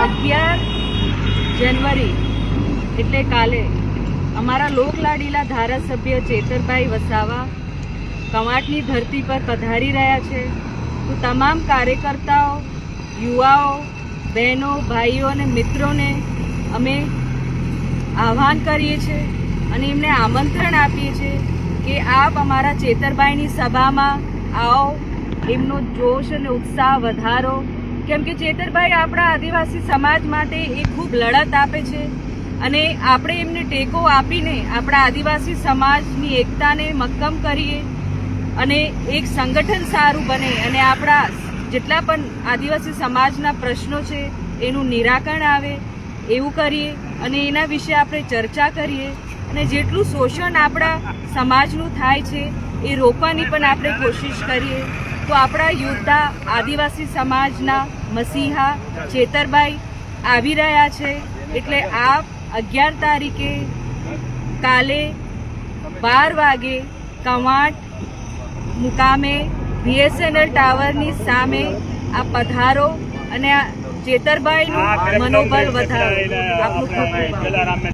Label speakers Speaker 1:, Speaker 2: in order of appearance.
Speaker 1: 11 જાન્યુઆરી એટલે કાલે અમારા લોકલાડીલા ધારાસભ્ય ચેતરભાઈ વસાવા કવાંટની ધરતી પર પધારી રહ્યા છે. તો તમામ કાર્યકર્તાઓ, યુવાઓ, બહેનો, ભાઈઓ અને મિત્રોને અમે આહ્વાન કરીએ છીએ અને એમને આમંત્રણ આપીએ છીએ કે આપ અમારા ચેતરભાઈની સભામાં આવો, એમનો જોશ અને ઉત્સાહ વધારો. કેમ કે ચેતરભાઈ આપણા આદિવાસી સમાજ માટે એક ખૂબ લડત આપે છે અને આપણે એમને ટેકો આપીને આપણા આદિવાસી સમાજની એકતાને મક્કમ કરીએ અને એક સંગઠન સારું બને અને આપણા જેટલા પણ આદિવાસી સમાજના પ્રશ્નો છે એનું નિરાકરણ આવે એવું કરીએ અને એના વિશે આપણે ચર્ચા કરીએ અને જેટલું શોષણ આપણા સમાજનું થાય છે એ રોકવાની પણ આપણે કોશિશ કરીએ. તો આપણા યોદ્ધા આદિવાસી સમાજના મસીહા ચેતરભાઈ આવી રહ્યા છે એટલે આપ 11 તારીખે કાલે 12 વાગે કવાંટ મુકામે BSNL ટાવરની સામે આ પધારો અને આ ચેતરભાઈનું મનોબળ વધારો. આપનું ખૂબ ખૂબ